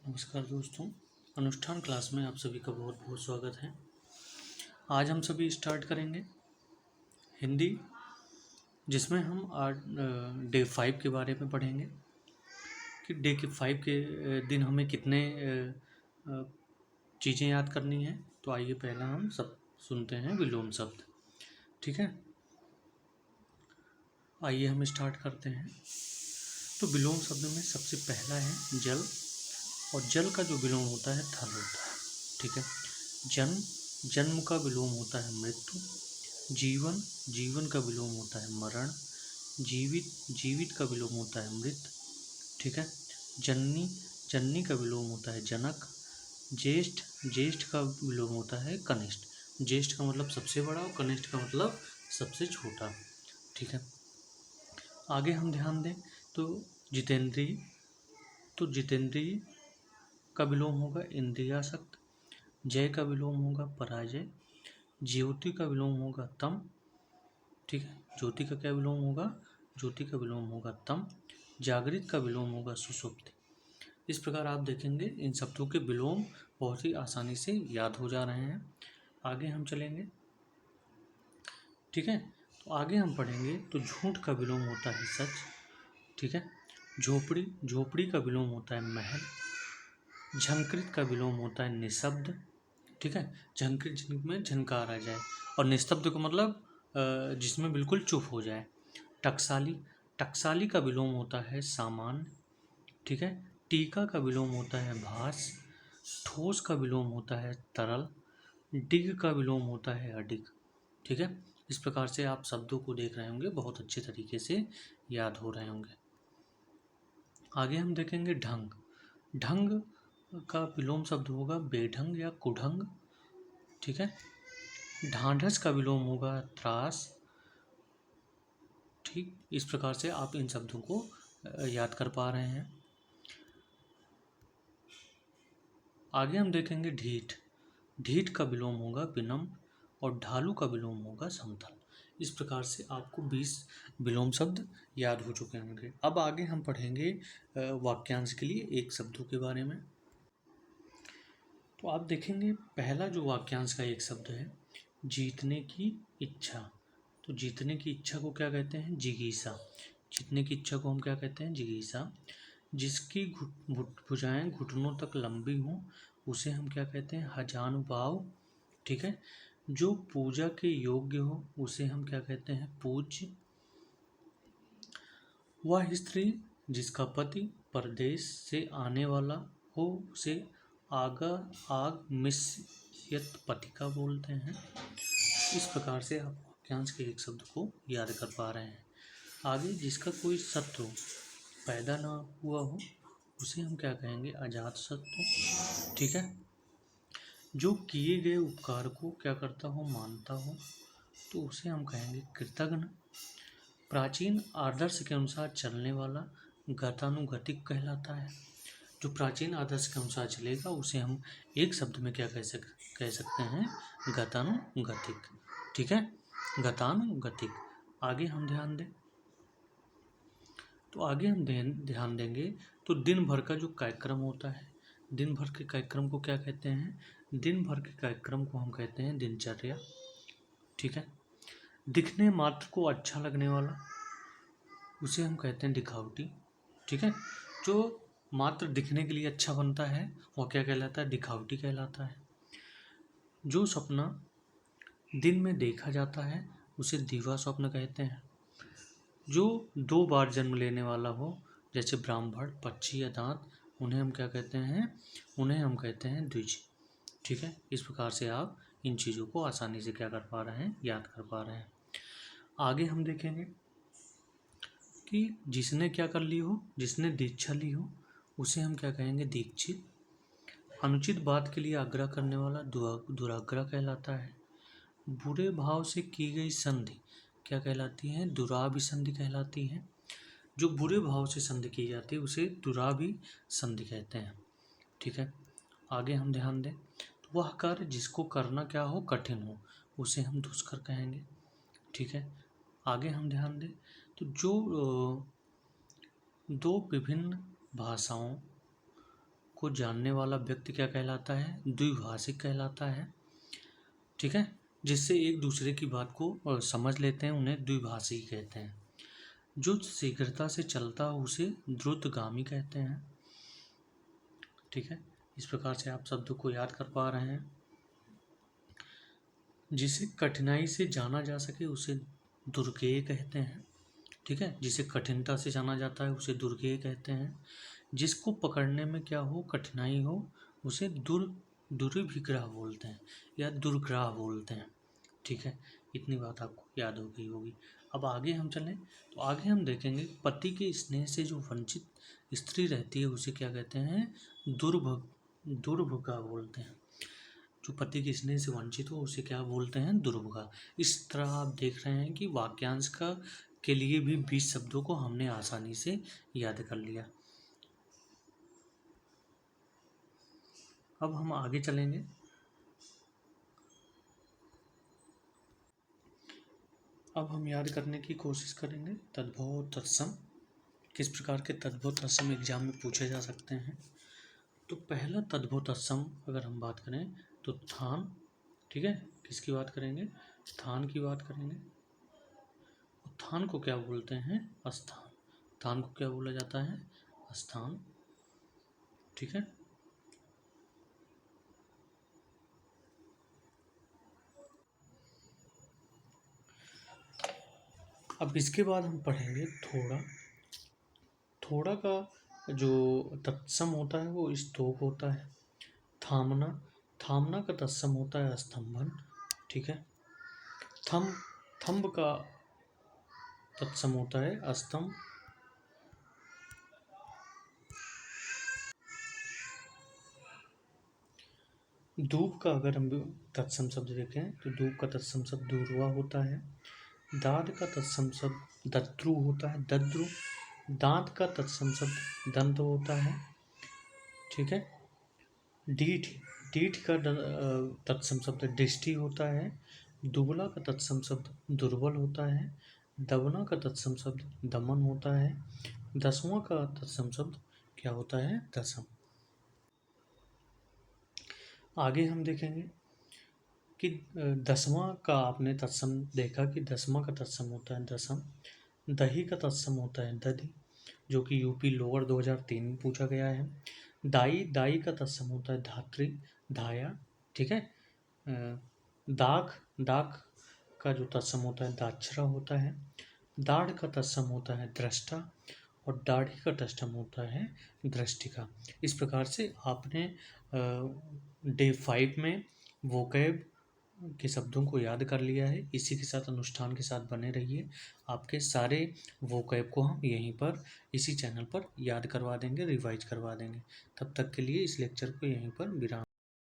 नमस्कार दोस्तों, अनुष्ठान क्लास में आप सभी का बहुत बहुत स्वागत है। आज हम सभी स्टार्ट करेंगे हिंदी, जिसमें हम आज डे 5 के बारे में पढ़ेंगे कि डे के 5 के दिन हमें कितने चीज़ें याद करनी है। तो आइए पहला हम सब सुनते हैं विलोम शब्द। ठीक है, आइए हम स्टार्ट करते हैं। तो विलोम शब्द में सबसे पहला है जल, और जल का जो विलोम होता है थल होता है। ठीक है, जन्म, जन्म का विलोम होता है मृत्यु। जीवन, जीवन का विलोम होता है मरण। जीवित, जीवित का विलोम होता है मृत। ठीक है, जननी, जननी का विलोम होता है जनक। ज्येष्ठ, ज्येष्ठ का विलोम होता है कनिष्ठ। ज्येष्ठ का मतलब सबसे बड़ा और कनिष्ठ का मतलब सबसे छोटा। ठीक है, आगे हम ध्यान दें तो जितेंद्रिय, तो जितेंद्रिय का विलोम होगा इंद्रियासक्त। जय का विलोम होगा पराजय। ज्योति का विलोम होगा तम। ठीक है, ज्योति का क्या विलोम होगा? ज्योति का विलोम होगा तम। जागृत का विलोम होगा सुषुप्ति। इस प्रकार आप देखेंगे इन शब्दों के विलोम बहुत ही आसानी से याद हो जा रहे हैं। आगे हम चलेंगे। ठीक है, तो आगे हम पढ़ेंगे तो झूठ का विलोम होता है सच। ठीक है, झोपड़ी, झोपड़ी का विलोम होता है महल। झंकृत का विलोम होता है निशब्द। ठीक है, झंकृत जिनमें झनकार आ जाए, और निस्तब्ध को मतलब जिसमें बिल्कुल चुप हो जाए। टकसाली, टकसाली का विलोम होता है सामान्य। ठीक है, टीका का विलोम होता है भास। ठोस का विलोम होता है तरल। डिग का विलोम होता है अडिग। ठीक है, इस प्रकार से आप शब्दों को देख रहे होंगे, बहुत अच्छे तरीके से याद हो रहे होंगे। आगे हम देखेंगे ढंग। ढंग का विलोम शब्द होगा बेढंग या कुढंग। ठीक है, ढांढस का विलोम होगा त्रास। ठीक, इस प्रकार से आप इन शब्दों को याद कर पा रहे हैं। आगे हम देखेंगे ढीठ। ढीठ का विलोम होगा विनम्र, और ढालू का विलोम होगा समतल। इस प्रकार से आपको 20 विलोम शब्द याद हो चुके होंगे। अब आगे हम पढ़ेंगे वाक्यांश के लिए एक शब्दों के बारे में। तो आप देखेंगे पहला जो वाक्यांश का एक शब्द है जीतने की इच्छा। तो जीतने की इच्छा को क्या कहते हैं? जिगीसा। जीतने की इच्छा को हम क्या कहते हैं? जिगीसा। जिसकी भुजाएं घुटनों तक लंबी हों उसे हम क्या कहते हैं? हजानुभाव। ठीक है, जो पूजा के योग्य हो उसे हम क्या कहते हैं? पूज्य। वह स्त्री जिसका पति परदेश से आने वाला हो उसे आगा आग मिश्यत पतिका बोलते हैं। इस प्रकार से आप वाक्यांश के एक शब्द को याद कर पा रहे हैं। आगे जिसका कोई शत्रु पैदा ना हुआ हो उसे हम क्या कहेंगे? अजात शत्रु। ठीक है, जो किए गए उपकार को क्या करता हो? मानता हो, तो उसे हम कहेंगे कृतघ्न। प्राचीन आदर्श के अनुसार चलने वाला गतानुगतिक कहलाता है। जो प्राचीन आदर्श के अनुसार चलेगा उसे हम एक शब्द में क्या कह सकते हैं? गतानुगतिक। ठीक है, गतानुगतिक। आगे हम ध्यान दें तो आगे हम ध्यान देंगे तो दिन भर का जो कार्यक्रम होता है, दिन भर के कार्यक्रम को क्या कहते हैं? दिन भर के कार्यक्रम को हम कहते हैं दिनचर्या। ठीक है, दिखने मात्र को अच्छा लगने वाला उसे हम कहते हैं दिखावटी। ठीक है, जो मात्र दिखने के लिए अच्छा बनता है वह क्या कहलाता है? दिखावटी कहलाता है। जो सपना दिन में देखा जाता है उसे दिवा स्वप्न कहते हैं। जो 2 बार जन्म लेने वाला हो जैसे ब्राह्मण, पक्षी या दांत, उन्हें हम क्या कहते हैं? उन्हें हम कहते हैं द्विज। ठीक है, इस प्रकार से आप इन चीज़ों को आसानी से क्या कर पा रहे हैं? याद कर पा रहे हैं। आगे हम देखेंगे कि जिसने क्या कर ली हो, जिसने दीक्षा ली हो उसे हम क्या कहेंगे? दीक्षित। अनुचित बात के लिए आग्रह करने वाला दुराग्रह कहलाता है। बुरे भाव से की गई संधि क्या कहलाती है? दुराभिसंधि कहलाती है। जो बुरे भाव से संधि की जाती है उसे दुराभिसंधि कहते हैं। ठीक है, आगे हम ध्यान दें तो वह कार्य जिसको करना क्या हो? कठिन हो, उसे हम दुष्कर कहेंगे। ठीक है, आगे हम ध्यान दें तो जो 2 विभिन्न भाषाओं को जानने वाला व्यक्ति क्या कहलाता है? द्विभाषिक कहलाता है। ठीक है, जिससे एक दूसरे की बात को समझ लेते हैं, उन्हें द्विभाषी कहते हैं। जो शीघ्रता से चलता है उसे द्रुतगामी कहते हैं। ठीक है, इस प्रकार से आप शब्दों को याद कर पा रहे हैं। जिसे कठिनाई से जाना जा सके उसे दुर्गेय कहते हैं। ठीक है, जिसे कठिनता से जाना जाता है उसे दुर्गेय कहते हैं। जिसको पकड़ने में क्या हो, कठिनाई हो, उसे दुर्विग्रह बोलते हैं या दुर्ग्राह बोलते हैं। ठीक है, इतनी बात आपको याद हो गई होगी। अब आगे हम चलें तो आगे हम देखेंगे पति के स्नेह से जो वंचित स्त्री रहती है उसे क्या कहते हैं? दुर्भगा बोलते हैं। जो पति के स्नेह से वंचित हो उसे क्या बोलते हैं? दुर्भगा। इस तरह आप देख रहे हैं कि वाक्यांश के लिए भी 20 शब्दों को हमने आसानी से याद कर लिया। अब हम आगे चलेंगे। अब हम याद करने की कोशिश करेंगे तद्भव तत्सम। किस प्रकार के तद्भव तत्सम एग्जाम में पूछे जा सकते हैं। तो पहला तद्भव तत्सम अगर हम बात करें तो थान। ठीक है, किसकी बात करेंगे? थान की बात करेंगे। थान को क्या बोलते हैं? स्थान। थान को क्या बोला जाता है? स्थान। ठीक है, अब इसके बाद हम पढ़ेंगे थोड़ा। थोड़ा का जो तत्सम होता है वो स्तोक होता है। थामना, थामना का तत्सम होता है स्तंभन। ठीक है, थंब का तत्सम होता है स्तंभ। धूप का अगर हम तत्सम शब्द देखें तो धूप का तत्सम शब्द दूर्वा होता है। दाद का तत्सम शब्द दद्रु होता है, दद्रु। दांत का तत्सम शब्द दंत होता है। ठीक है, डीठ, डीठ का तत्सम शब्द दृष्टि होता है। दुबला का तत्सम शब्द दुर्बल होता है। दबना का तत्सम शब्द दमन होता है। दसवां का तत्सम शब्द क्या होता है? दसम। आगे हम देखेंगे कि दसवां का आपने तत्सम देखा कि दसवां का तत्सम होता है दसम। दही का तत्सम होता है दधि, जो कि यूपी लोअर 2003 में पूछा गया है। दाई, दाई का तत्सम होता है धात्री, धाया। ठीक है, दाख, दाख का जो तत्सम होता है दाक्षरा होता है। दाढ़ का तत्सम होता है दृष्टा और दाढ़ी का तत्सम होता है दृष्टिका। इस प्रकार से आपने डे 5 में वोकैब के शब्दों को याद कर लिया है। इसी के साथ अनुष्ठान के साथ बने रहिए। आपके सारे वोकैब को हम यहीं पर इसी चैनल पर याद करवा देंगे, रिवाइज करवा देंगे। तब तक के लिए इस लेक्चर को यहीं पर विराम